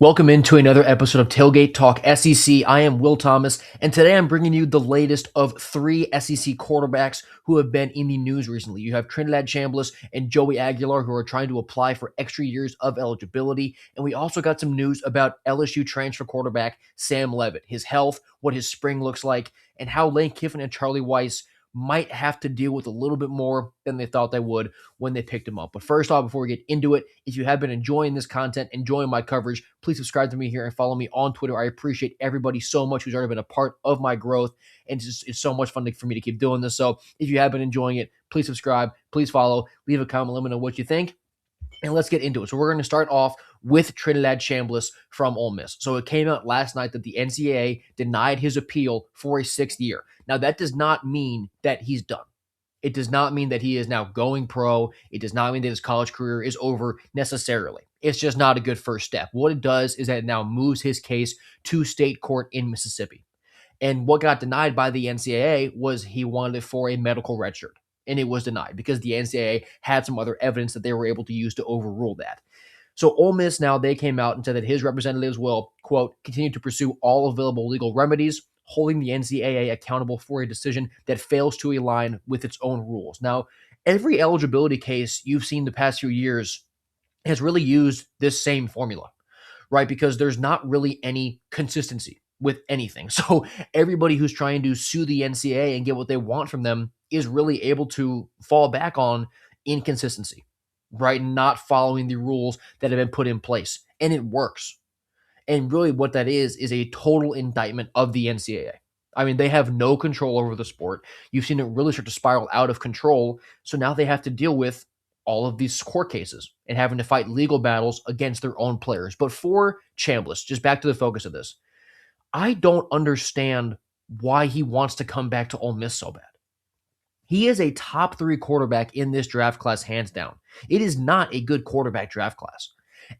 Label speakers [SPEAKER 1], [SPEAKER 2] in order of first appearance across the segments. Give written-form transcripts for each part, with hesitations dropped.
[SPEAKER 1] Welcome into another episode of Tailgate Talk SEC. I am Will Thomas, and today I'm bringing you the latest of three SEC quarterbacks who have been in the news recently. You have Trinidad Chambliss and Joey Aguilar, who are trying to apply for extra years of eligibility. And we also got some news about LSU transfer quarterback Sam Leavitt, his health, what his spring looks like, and how Lane Kiffin and Charlie Weis might have to deal with a little bit more than they thought they would when they picked him up. But first off, before we get into it, if you have been enjoying this content, enjoying my coverage, please subscribe to me here and follow me on Twitter. I appreciate everybody so much who's already been a part of my growth, and it's so much fun for me to keep doing this. So if you have been enjoying it, please subscribe, please follow, leave a comment, let me know what you think. And let's get into it. So we're going to start off with Trinidad Chambliss from Ole Miss. So it came out last night that the NCAA denied his appeal for a sixth year. Now, that does not mean that he's done. It does not mean that he is now going pro. It does not mean that his college career is over necessarily. It's just not a good first step. What it does is that it now moves his case to state court in Mississippi. And what got denied by the NCAA was he wanted it for a medical redshirt. And it was denied because the NCAA had some other evidence that they were able to use to overrule that. So Ole Miss now, they came out and said that his representatives will, quote, continue to pursue all available legal remedies, holding the NCAA accountable for a decision that fails to align with its own rules. Now, every eligibility case you've seen the past few years has really used this same formula, right? Because there's not really any consistency with anything. So everybody who's trying to sue the NCAA and get what they want from them is really able to fall back on inconsistency, right? Not following the rules that have been put in place. And it works. And really what that is a total indictment of the NCAA. I mean, they have no control over the sport. You've seen it really start to spiral out of control. So now they have to deal with all of these court cases and having to fight legal battles against their own players. But for Chambliss, just back to the focus of this, I don't understand why he wants to come back to Ole Miss so bad. He is a top three quarterback in this draft class, hands down. It is not a good quarterback draft class.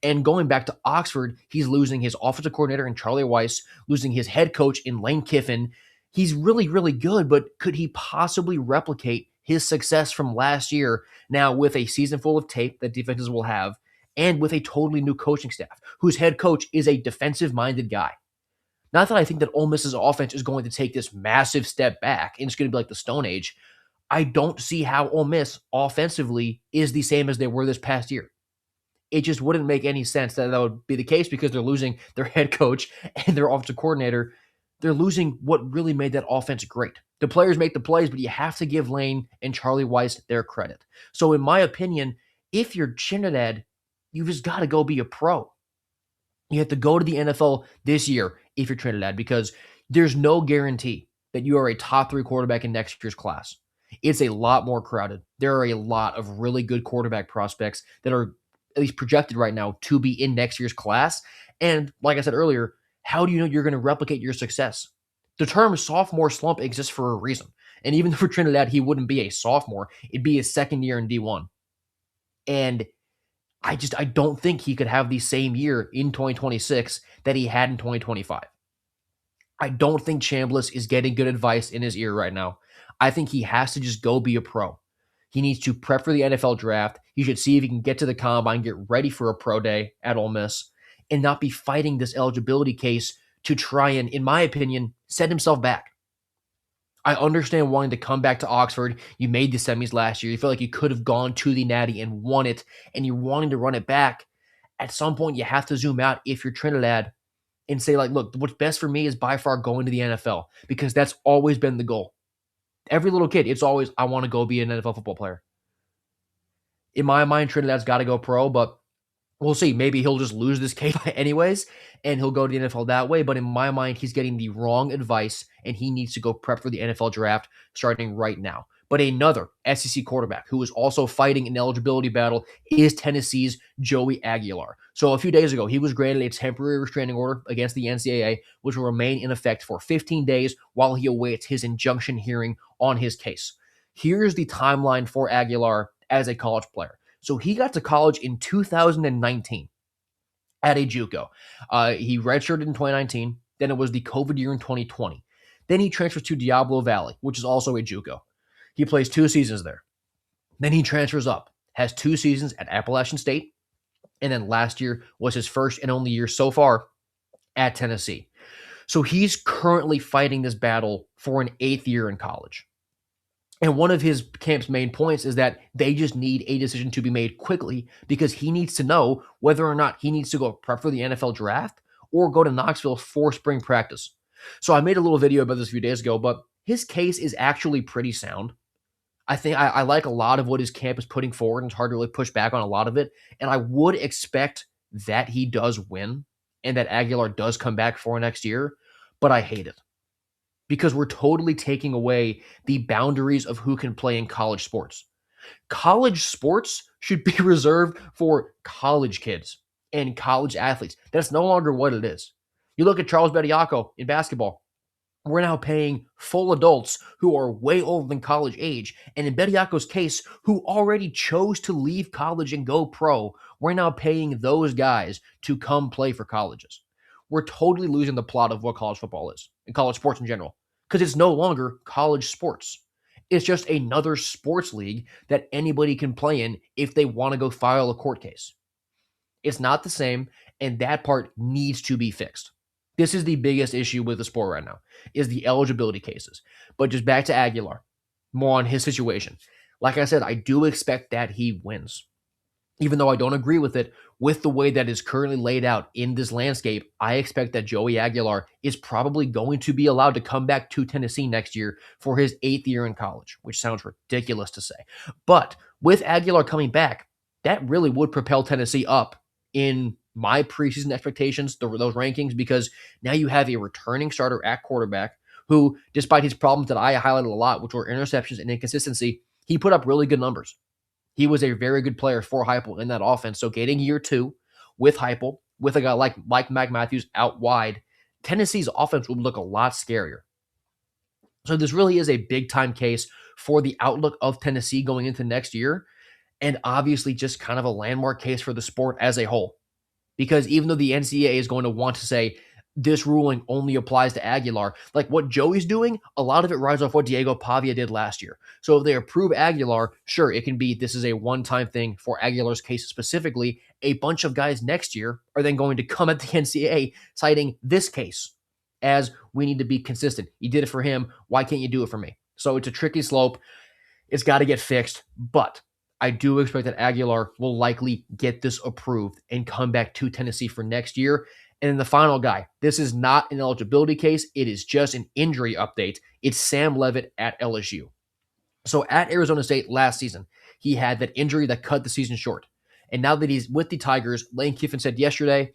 [SPEAKER 1] And going back to Oxford, he's losing his offensive coordinator in Charlie Weis, losing his head coach in Lane Kiffin. He's really, really good, but could he possibly replicate his success from last year now with a season full of tape that defenses will have and with a totally new coaching staff whose head coach is a defensive-minded guy? Not that I think that Ole Miss's offense is going to take this massive step back and it's going to be like the Stone Age. I don't see how Ole Miss offensively is the same as they were this past year. It just wouldn't make any sense that that would be the case because they're losing their head coach and their offensive coordinator. They're losing what really made that offense great. The players make the plays, but you have to give Lane and Charlie Weis their credit. So in my opinion, if you're Trinidad, you just got to go be a pro. You have to go to the NFL this year if you're Trinidad because there's no guarantee that you are a top three quarterback in next year's class. It's a lot more crowded. There are a lot of really good quarterback prospects that are at least projected right now to be in next year's class. And like I said earlier, how do you know you're going to replicate your success? The term sophomore slump exists for a reason. And even for Trinidad, he wouldn't be a sophomore. It'd be his second year in D1. And I don't think he could have the same year in 2026 that he had in 2025. I don't think Chambliss is getting good advice in his ear right now. I think he has to just go be a pro. He needs to prep for the NFL draft. He should see if he can get to the combine, get ready for a pro day at Ole Miss, and not be fighting this eligibility case to try and, in my opinion, set himself back. I understand wanting to come back to Oxford. You made the semis last year. You feel like you could have gone to the Natty and won it, and you're wanting to run it back. At some point, you have to zoom out if you're Trinidad and say, like, look, what's best for me is by far going to the NFL because that's always been the goal. Every little kid, it's always, I want to go be an NFL football player. In my mind, Trinidad's got to go pro, but we'll see. Maybe he'll just lose this case anyways, and he'll go to the NFL that way. But in my mind, he's getting the wrong advice, and he needs to go prep for the NFL draft starting right now. But another SEC quarterback who is also fighting an eligibility battle is Tennessee's Joey Aguilar. So a few days ago, he was granted a temporary restraining order against the NCAA, which will remain in effect for 15 days while he awaits his injunction hearing on his case. Here's the timeline for Aguilar as a college player. So he got to college in 2019 at a JUCO. He redshirted in 2019. Then it was the COVID year in 2020. Then he transfers to Diablo Valley, which is also a JUCO. He plays 2 seasons there. Then he transfers up, has 2 seasons at Appalachian State, And then last year was his first and only year so far at Tennessee. So he's currently fighting this battle for an 8th year in college. And one of his camp's main points is that they just need a decision to be made quickly because he needs to know whether or not he needs to go prep for the NFL draft or go to Knoxville for spring practice. So I made a little video about this a few days ago, but his case is actually pretty sound. I think I like a lot of what his camp is putting forward, and it's hard to really push back on a lot of it. And I would expect that he does win and that Aguilar does come back for next year, but I hate it because we're totally taking away the boundaries of who can play in college sports. College sports should be reserved for college kids and college athletes. That's no longer what it is. You look at Charles Bediako in basketball. We're now paying full adults who are way older than college age. And in Bediako's case, who already chose to leave college and go pro, we're now paying those guys to come play for colleges. We're totally losing the plot of what college football is and college sports in general because it's no longer college sports. It's just another sports league that anybody can play in if they want to go file a court case. It's not the same, and that part needs to be fixed. This is the biggest issue with the sport right now, is the eligibility cases. But just back to Aguilar, more on his situation. Like I said, I do expect that he wins. Even though I don't agree with it, with the way that is currently laid out in this landscape, I expect that Joey Aguilar is probably going to be allowed to come back to Tennessee next year for his 8th year in college, which sounds ridiculous to say. But with Aguilar coming back, that really would propel Tennessee up in my preseason expectations, those rankings, because now you have a returning starter at quarterback who, despite his problems that I highlighted a lot, which were interceptions and inconsistency, he put up really good numbers. He was a very good player for Heupel in that offense. So getting year 2 with Heupel, with a guy like Mike Matthews out wide, Tennessee's offense would look a lot scarier. So this really is a big-time case for the outlook of Tennessee going into next year, and obviously just kind of a landmark case for the sport as a whole. Because even though the NCAA is going to want to say this ruling only applies to Aguilar, like what Joey's doing, a lot of it rides off what Diego Pavia did last year. So if they approve Aguilar, sure, it can be this is a one-time thing for Aguilar's case specifically. A bunch of guys next year are then going to come at the NCAA citing this case as we need to be consistent. You did it for him. Why can't you do it for me? So it's a tricky slope. It's got to get fixed, but I do expect that Aguilar will likely get this approved and come back to Tennessee for next year. And then the final guy, this is not an eligibility case. It is just an injury update. It's Sam Leavitt at LSU. So at Arizona State last season, he had that injury that cut the season short. And now that he's with the Tigers, Lane Kiffin said yesterday,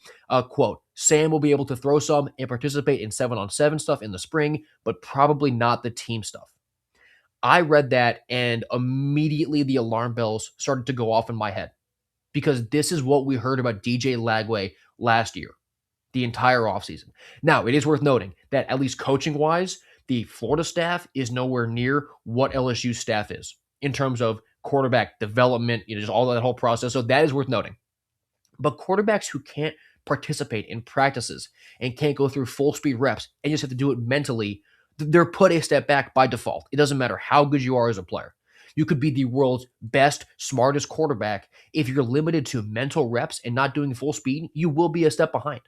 [SPEAKER 1] quote, Sam will be able to throw some and participate in 7-on-7 stuff in the spring, but probably not the team stuff. I read that and immediately the alarm bells started to go off in my head because this is what we heard about DJ Lagway last year, the entire offseason. Now, it is worth noting that at least coaching-wise, the Florida staff is nowhere near what LSU's staff is in terms of quarterback development, just all that whole process. So that is worth noting. But quarterbacks who can't participate in practices and can't go through full speed reps and just have to do it mentally, they're put a step back by default. It doesn't matter how good you are as a player. You could be the world's best, smartest quarterback. If you're limited to mental reps and not doing full speed, you will be a step behind.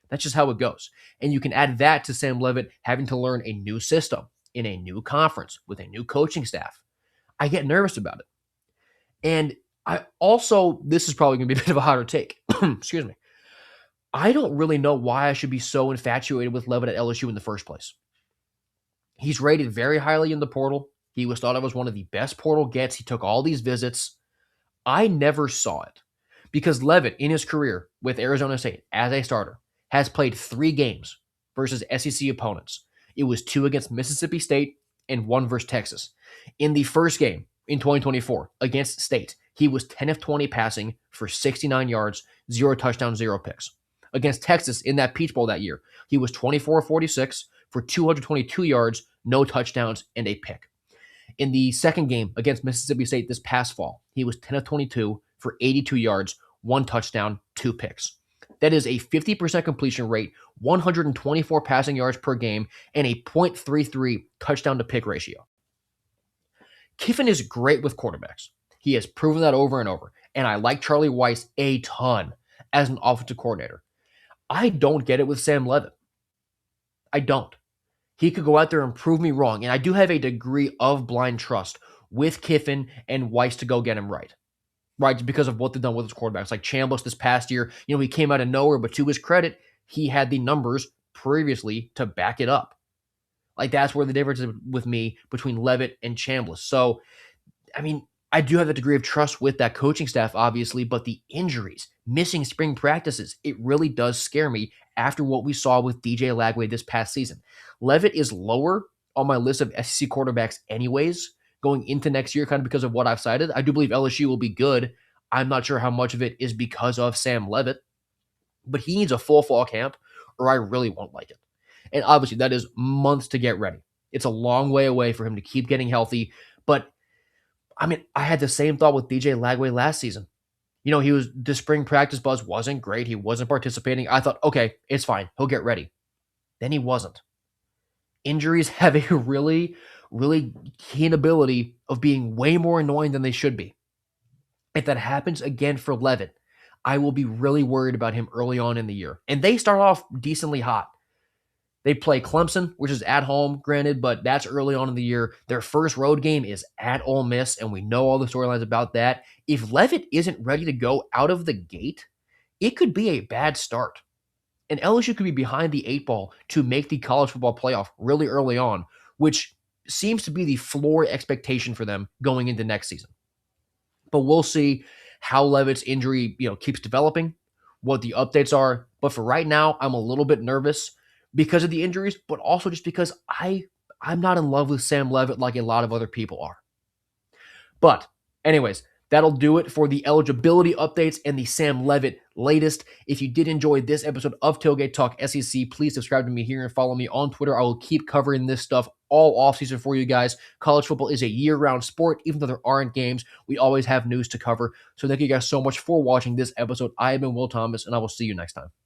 [SPEAKER 1] That's just how it goes. And you can add that to Sam Leavitt having to learn a new system in a new conference with a new coaching staff. I get nervous about it. And I also, this is probably going to be a bit of a hotter take. Excuse me. I don't really know why I should be so infatuated with Leavitt at LSU in the first place. He's rated very highly in the portal. He was thought of as one of the best portal gets. He took all these visits. I never saw it because Leavitt, in his career with Arizona State as a starter, has played 3 games versus SEC opponents. It was 2 against Mississippi State and 1 versus Texas. In the first game in 2024 against State, he was 10 of 20 passing for 69 yards, 0 touchdowns, 0 picks. Against Texas in that Peach Bowl that year, he was 24 of 46 for 222 yards, no touchdowns, and a pick. In the second game against Mississippi State this past fall, he was 10 of 22 for 82 yards, 1 touchdown, 2 picks. That is a 50% completion rate, 124 passing yards per game, and a .33 touchdown to pick ratio. Kiffin is great with quarterbacks. He has proven that over and over, and I like Charlie Weis a ton. as an offensive coordinator. I don't get it with Sam Leavitt. I don't. He could go out there and prove me wrong. And I do have a degree of blind trust with Kiffin and Weiss to go get him right. Right, because of what they've done with his quarterbacks. Like Chambliss this past year, he came out of nowhere, but to his credit, he had the numbers previously to back it up. Like that's where the difference is with me between Leavitt and Chambliss. So, I do have a degree of trust with that coaching staff, obviously, but the injuries, missing spring practices, it really does scare me after what we saw with DJ Lagway this past season. Leavitt is lower on my list of SEC quarterbacks anyways, going into next year, kind of because of what I've cited. I do believe LSU will be good. I'm not sure how much of it is because of Sam Leavitt, but he needs a full fall camp or I really won't like it. And obviously, that is months to get ready. It's a long way away for him to keep getting healthy, but I had the same thought with DJ Lagway last season. The spring practice buzz wasn't great. He wasn't participating. I thought, okay, it's fine. He'll get ready. Then he wasn't. Injuries have a really, really keen ability of being way more annoying than they should be. If that happens again for Leavitt, I will be really worried about him early on in the year. And they start off decently hot. They play Clemson, which is at home, granted, but that's early on in the year. Their first road game is at Ole Miss, and we know all the storylines about that. If Leavitt isn't ready to go out of the gate, it could be a bad start. And LSU could be behind the 8 ball to make the college football playoff really early on, which seems to be the floor expectation for them going into next season. But we'll see how Leavitt's injury, keeps developing, what the updates are. But for right now, I'm a little bit nervous because of the injuries, but also just because I'm not in love with Sam Leavitt like a lot of other people are. But anyways, that'll do it for the eligibility updates and the Sam Leavitt latest. If you did enjoy this episode of Tailgate Talk SEC, please subscribe to me here and follow me on Twitter. I will keep covering this stuff all offseason for you guys. College football is a year-round sport. Even though there aren't games, we always have news to cover. So thank you guys so much for watching this episode. I have been Will Thomas, and I will see you next time.